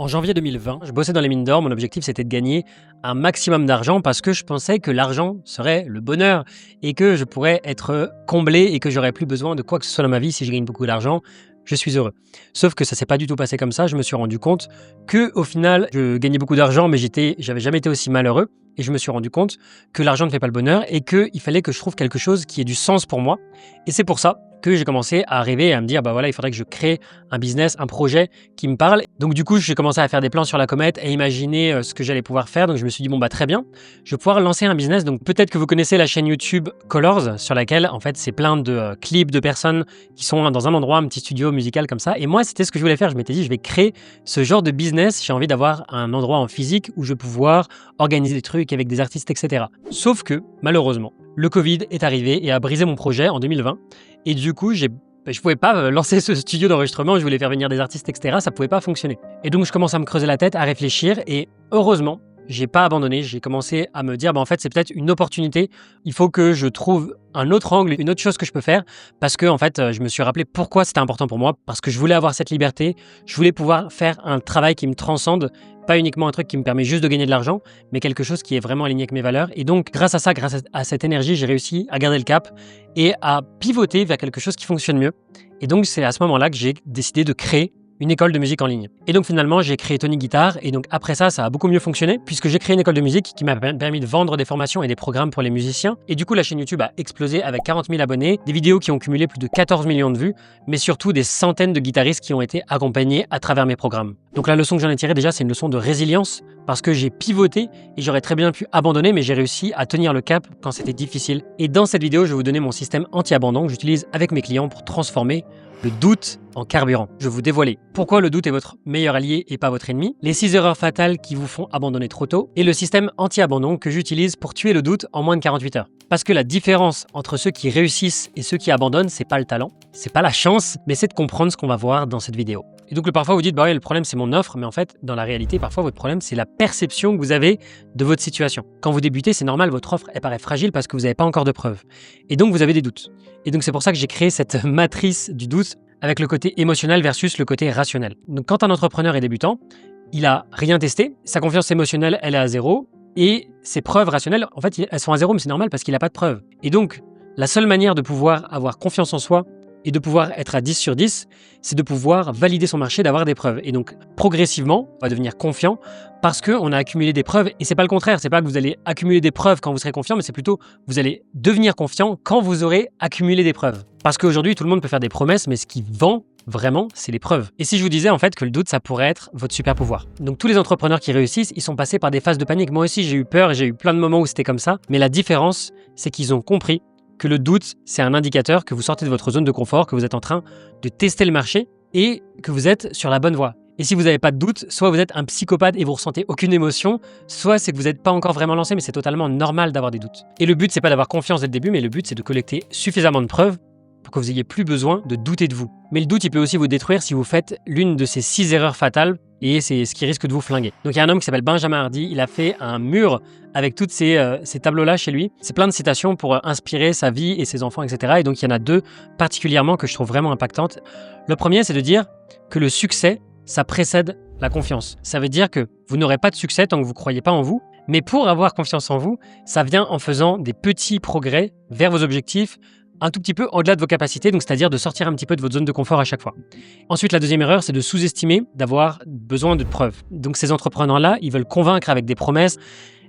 En janvier 2020, je bossais dans les mines d'or. Mon objectif, c'était de gagner un maximum d'argent parce que je pensais que l'argent serait le bonheur et que je pourrais être comblé et que j'aurais plus besoin de quoi que ce soit dans ma vie si je gagne beaucoup d'argent. Je suis heureux. Sauf que ça s'est pas du tout passé comme ça. Je me suis rendu compte que, au final, je gagnais beaucoup d'argent, mais j'avais jamais été aussi malheureux. Et je me suis rendu compte que l'argent ne fait pas le bonheur et qu'il fallait que je trouve quelque chose qui ait du sens pour moi. Et c'est pour ça que j'ai commencé à rêver et à me dire, bah voilà, il faudrait que je crée un business, un projet qui me parle. Donc du coup, j'ai commencé à faire des plans sur la comète, à imaginer ce que j'allais pouvoir faire. Donc je me suis dit, bon bah très bien, je vais pouvoir lancer un business. Donc peut-être que vous connaissez la chaîne YouTube Colors, sur laquelle en fait c'est plein de clips de personnes qui sont dans un endroit, un petit studio musical comme ça. Et moi, c'était ce que je voulais faire. Je m'étais dit, je vais créer ce genre de business. J'ai envie d'avoir un endroit en physique où je vais pouvoir organiser des trucs avec des artistes, etc. Sauf que, malheureusement, le Covid est arrivé et a brisé mon projet en 2020. Et du coup, je pouvais pas lancer ce studio d'enregistrement, je voulais faire venir des artistes, etc. Ça pouvait pas fonctionner. Et donc, je commence à me creuser la tête, à réfléchir. Et heureusement, j'ai pas abandonné. J'ai commencé à me dire, en fait, c'est peut-être une opportunité. Il faut que je trouve un autre angle, une autre chose que je peux faire. Parce que, en fait, je me suis rappelé pourquoi c'était important pour moi. Parce que je voulais avoir cette liberté. Je voulais pouvoir faire un travail qui me transcende. Pas uniquement un truc qui me permet juste de gagner de l'argent, mais quelque chose qui est vraiment aligné avec mes valeurs. Et donc, grâce à ça, grâce à cette énergie, j'ai réussi à garder le cap et à pivoter vers quelque chose qui fonctionne mieux. Et donc, c'est à ce moment-là que j'ai décidé de créer une école de musique en ligne. Et donc finalement, j'ai créé Tony Guitar et donc après ça, ça a beaucoup mieux fonctionné puisque j'ai créé une école de musique qui m'a permis de vendre des formations et des programmes pour les musiciens. Et du coup, la chaîne YouTube a explosé avec 40 000 abonnés, des vidéos qui ont cumulé plus de 14 millions de vues, mais surtout des centaines de guitaristes qui ont été accompagnés à travers mes programmes. Donc la leçon que j'en ai tirée déjà, c'est une leçon de résilience parce que j'ai pivoté et j'aurais très bien pu abandonner, mais j'ai réussi à tenir le cap quand c'était difficile. Et dans cette vidéo, je vais vous donner mon système anti-abandon que j'utilise avec mes clients pour transformer le doute en carburant. Je vais vous dévoiler pourquoi le doute est votre meilleur allié et pas votre ennemi, les 6 erreurs fatales qui vous font abandonner trop tôt et le système anti-abandon que j'utilise pour tuer le doute en moins de 48 heures. Parce que la différence entre ceux qui réussissent et ceux qui abandonnent, c'est pas le talent, c'est pas la chance, mais c'est de comprendre ce qu'on va voir dans cette vidéo. Et donc parfois vous dites, bah ouais, le problème c'est mon offre, mais en fait, dans la réalité, parfois votre problème c'est la perception que vous avez de votre situation. Quand vous débutez, c'est normal, votre offre elle paraît fragile parce que vous n'avez pas encore de preuves. Et donc vous avez des doutes. Et donc c'est pour ça que j'ai créé cette matrice du doute avec le côté émotionnel versus le côté rationnel. Donc quand un entrepreneur est débutant, il a rien testé, sa confiance émotionnelle elle est à 0 et ses preuves rationnelles, en fait, elles sont à 0, mais c'est normal parce qu'il n'a pas de preuves. Et donc la seule manière de pouvoir avoir confiance en soi et de pouvoir être à 10 sur 10, c'est de pouvoir valider son marché, d'avoir des preuves. Et donc, progressivement, on va devenir confiant parce qu'on a accumulé des preuves. Et c'est pas le contraire, c'est pas que vous allez accumuler des preuves quand vous serez confiant, mais c'est plutôt vous allez devenir confiant quand vous aurez accumulé des preuves. Parce qu'aujourd'hui, tout le monde peut faire des promesses, mais ce qui vend vraiment, c'est les preuves. Et si je vous disais en fait que le doute, ça pourrait être votre super pouvoir. Donc tous les entrepreneurs qui réussissent, ils sont passés par des phases de panique. Moi aussi, j'ai eu peur et j'ai eu plein de moments où c'était comme ça. Mais la différence, c'est qu'ils ont compris que le doute, c'est un indicateur que vous sortez de votre zone de confort, que vous êtes en train de tester le marché et que vous êtes sur la bonne voie. Et si vous n'avez pas de doute, soit vous êtes un psychopathe et vous ressentez aucune émotion, soit c'est que vous n'êtes pas encore vraiment lancé, mais c'est totalement normal d'avoir des doutes. Et le but, c'est pas d'avoir confiance dès le début, mais le but, c'est de collecter suffisamment de preuves pour que vous ayez plus besoin de douter de vous. Mais le doute, il peut aussi vous détruire si vous faites l'une de ces 6 erreurs fatales et c'est ce qui risque de vous flinguer. Donc il y a un homme qui s'appelle Benjamin Hardy, il a fait un mur avec tous ces tableaux-là chez lui. C'est plein de citations pour inspirer sa vie et ses enfants, etc. Et donc il y en a 2 particulièrement que je trouve vraiment impactantes. Le premier, c'est de dire que le succès, ça précède la confiance. Ça veut dire que vous n'aurez pas de succès tant que vous ne croyez pas en vous. Mais pour avoir confiance en vous, ça vient en faisant des petits progrès vers vos objectifs, un tout petit peu au-delà de vos capacités, donc c'est-à-dire de sortir un petit peu de votre zone de confort à chaque fois. Ensuite, la deuxième erreur, c'est de sous-estimer, d'avoir besoin de preuves. Donc ces entrepreneurs-là, ils veulent convaincre avec des promesses,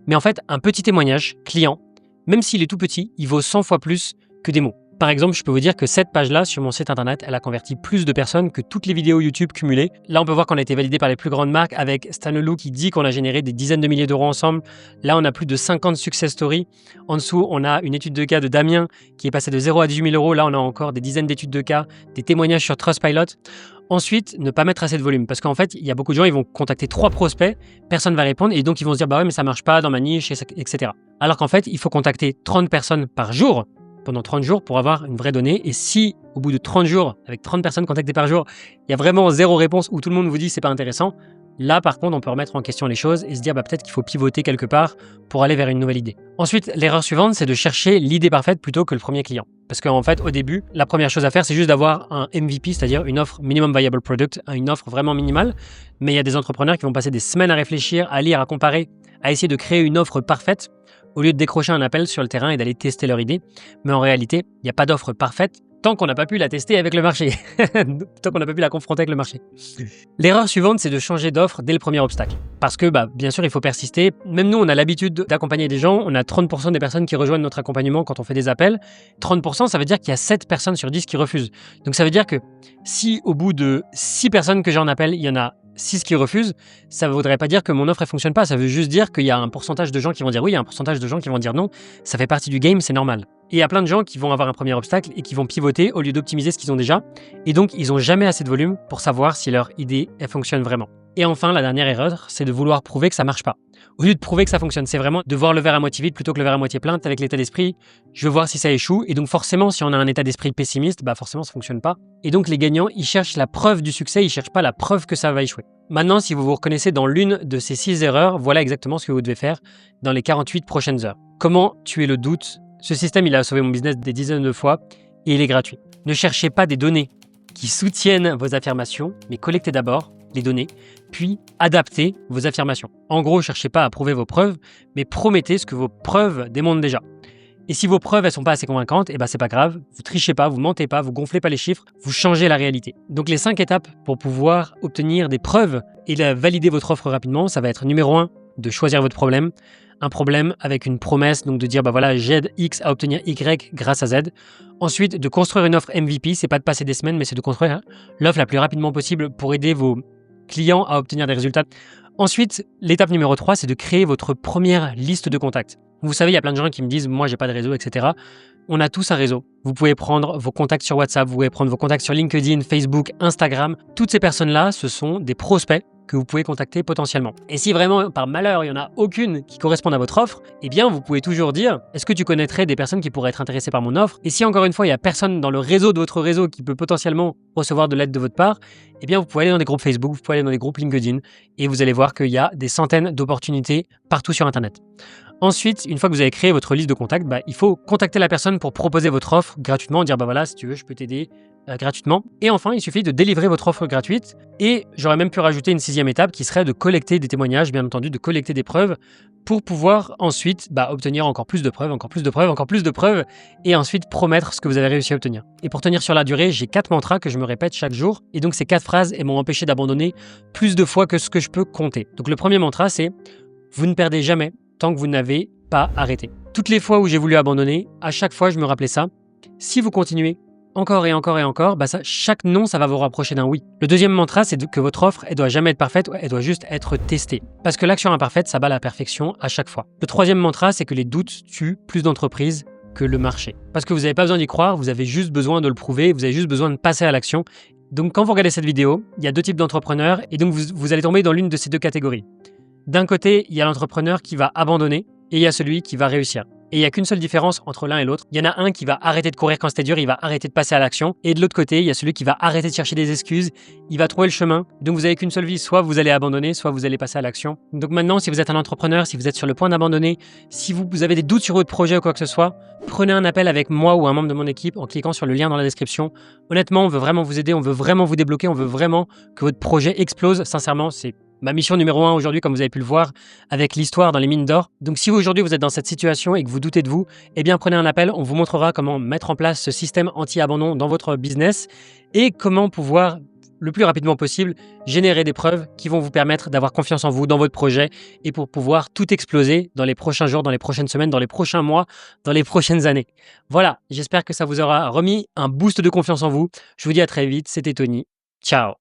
mais en fait, un petit témoignage client, même s'il est tout petit, il vaut 100 fois plus que des mots. Par exemple, je peux vous dire que cette page-là, sur mon site internet, elle a converti plus de personnes que toutes les vidéos YouTube cumulées. Là, on peut voir qu'on a été validé par les plus grandes marques avec Stan Leloup qui dit qu'on a généré des dizaines de milliers d'euros ensemble. Là, on a plus de 50 success stories. En dessous, on a une étude de cas de Damien qui est passée de 0 à 18 000 euros. Là, on a encore des dizaines d'études de cas, des témoignages sur Trustpilot. Ensuite, ne pas mettre assez de volume parce qu'en fait, il y a beaucoup de gens, ils vont contacter 3 prospects, personne ne va répondre et donc ils vont se dire, bah ouais, mais ça marche pas dans ma niche, etc. Alors qu'en fait, il faut contacter 30 personnes par jour pendant 30 jours pour avoir une vraie donnée. Et si, au bout de 30 jours, avec 30 personnes contactées par jour, il y a vraiment 0 réponse ou tout le monde vous dit c'est pas intéressant, Là, par contre, on peut remettre en question les choses et se dire peut-être qu'il faut pivoter quelque part pour aller vers une nouvelle idée. Ensuite, l'erreur suivante, c'est de chercher l'idée parfaite plutôt que le premier client. Parce qu'en fait, au début, la première chose à faire, c'est juste d'avoir un MVP, c'est-à-dire une offre Minimum Viable Product, une offre vraiment minimale. Mais il y a des entrepreneurs qui vont passer des semaines à réfléchir, à lire, à comparer, à essayer de créer une offre parfaite au lieu de décrocher un appel sur le terrain et d'aller tester leur idée. Mais en réalité, il n'y a pas d'offre parfaite tant qu'on n'a pas pu la tester avec le marché, tant qu'on n'a pas pu la confronter avec le marché. L'erreur suivante, c'est de changer d'offre dès le premier obstacle. Parce que, bien sûr, il faut persister. Même nous, on a l'habitude d'accompagner des gens. On a 30% des personnes qui rejoignent notre accompagnement quand on fait des appels. 30%, ça veut dire qu'il y a 7 personnes sur 10 qui refusent. Donc, ça veut dire que si au bout de 6 personnes que j'ai en appel, il y en a 6 qui refusent, ça ne voudrait pas dire que mon offre ne fonctionne pas. Ça veut juste dire qu'il y a un pourcentage de gens qui vont dire oui, il y a un pourcentage de gens qui vont dire non. Ça fait partie du game, c'est normal. Et il y a plein de gens qui vont avoir un premier obstacle et qui vont pivoter au lieu d'optimiser ce qu'ils ont déjà. Et donc, ils n'ont jamais assez de volume pour savoir si leur idée, elle fonctionne vraiment. Et enfin, la dernière erreur, c'est de vouloir prouver que ça marche pas. Au lieu de prouver que ça fonctionne, c'est vraiment de voir le verre à moitié vide plutôt que le verre à moitié plein, avec l'état d'esprit, je veux voir si ça échoue. Et donc forcément, si on a un état d'esprit pessimiste, forcément ça fonctionne pas. Et donc les gagnants, ils cherchent la preuve du succès, ils cherchent pas la preuve que ça va échouer. Maintenant, si vous vous reconnaissez dans l'une de ces 6 erreurs, voilà exactement ce que vous devez faire dans les 48 prochaines heures. Comment tuer le doute? Ce système, il a sauvé mon business des dizaines de fois et il est gratuit. Ne cherchez pas des données qui soutiennent vos affirmations, mais collectez d'abord les données, puis adaptez vos affirmations. En gros, cherchez pas à prouver vos preuves, mais promettez ce que vos preuves démontrent déjà. Et si vos preuves elles sont pas assez convaincantes, c'est pas grave, vous trichez pas, vous mentez pas, vous gonflez pas les chiffres, vous changez la réalité. Donc les 5 étapes pour pouvoir obtenir des preuves et valider votre offre rapidement, ça va être numéro 1, de choisir votre problème. Un problème avec une promesse, donc de dire j'aide X à obtenir Y grâce à Z. Ensuite, de construire une offre MVP, c'est pas de passer des semaines, mais c'est de construire l'offre la plus rapidement possible pour aider vos clients à obtenir des résultats. Ensuite, l'étape numéro 3, c'est de créer votre première liste de contacts. Vous savez, il y a plein de gens qui me disent moi j'ai pas de réseau, etc. On a tous un réseau. Vous pouvez prendre vos contacts sur WhatsApp, vous pouvez prendre vos contacts sur LinkedIn, Facebook, Instagram. Toutes ces personnes-là, ce sont des prospects que vous pouvez contacter potentiellement. Et si vraiment, par malheur, il n'y en a aucune qui corresponde à votre offre, vous pouvez toujours dire est-ce que tu connaîtrais des personnes qui pourraient être intéressées par mon offre? Et si encore une fois, il n'y a personne dans le réseau de votre réseau qui peut potentiellement recevoir de l'aide de votre part, vous pouvez aller dans des groupes Facebook, vous pouvez aller dans des groupes LinkedIn et vous allez voir qu'il y a des centaines d'opportunités partout sur Internet. Ensuite, une fois que vous avez créé votre liste de contacts, il faut contacter la personne pour proposer votre offre gratuitement, dire si tu veux, je peux t'aider gratuitement. Et enfin, il suffit de délivrer votre offre gratuite. Et j'aurais même pu rajouter une 6e étape qui serait de collecter des témoignages, bien entendu, de collecter des preuves pour pouvoir ensuite obtenir encore plus de preuves, encore plus de preuves, encore plus de preuves et ensuite promettre ce que vous avez réussi à obtenir. Et pour tenir sur la durée, j'ai 4 mantras que je me répète chaque jour. Et donc ces 4 phrases elles m'ont empêché d'abandonner plus de fois que ce que je peux compter. Donc le premier mantra, c'est « Vous ne perdez jamais tant que vous n'avez pas arrêté ». Toutes les fois où j'ai voulu abandonner, à chaque fois, je me rappelais ça. Si vous continuez encore et encore et encore, chaque non, ça va vous rapprocher d'un oui. Le deuxième mantra, c'est que votre offre, elle doit jamais être parfaite, elle doit juste être testée. Parce que l'action imparfaite, ça bat la perfection à chaque fois. Le troisième mantra, c'est que les doutes tuent plus d'entreprises que le marché. Parce que vous n'avez pas besoin d'y croire, vous avez juste besoin de le prouver, vous avez juste besoin de passer à l'action. Donc quand vous regardez cette vidéo, il y a 2 types d'entrepreneurs et donc vous allez tomber dans l'une de ces 2 catégories. D'un côté, il y a l'entrepreneur qui va abandonner et il y a celui qui va réussir. Et il n'y a qu'une seule différence entre l'un et l'autre. Il y en a un qui va arrêter de courir quand c'était dur, il va arrêter de passer à l'action. Et de l'autre côté, il y a celui qui va arrêter de chercher des excuses, il va trouver le chemin. Donc vous n'avez qu'une seule vie, soit vous allez abandonner, soit vous allez passer à l'action. Donc maintenant, si vous êtes un entrepreneur, si vous êtes sur le point d'abandonner, si vous avez des doutes sur votre projet ou quoi que ce soit, prenez un appel avec moi ou un membre de mon équipe en cliquant sur le lien dans la description. Honnêtement, on veut vraiment vous aider, on veut vraiment vous débloquer, on veut vraiment que votre projet explose. Sincèrement, c'est ma mission numéro 1 aujourd'hui, comme vous avez pu le voir, avec l'histoire dans les mines d'or. Donc si aujourd'hui vous êtes dans cette situation et que vous doutez de vous, prenez un appel, on vous montrera comment mettre en place ce système anti-abandon dans votre business et comment pouvoir le plus rapidement possible générer des preuves qui vont vous permettre d'avoir confiance en vous, dans votre projet et pour pouvoir tout exploser dans les prochains jours, dans les prochaines semaines, dans les prochains mois, dans les prochaines années. Voilà, j'espère que ça vous aura remis un boost de confiance en vous. Je vous dis à très vite, c'était Tony. Ciao.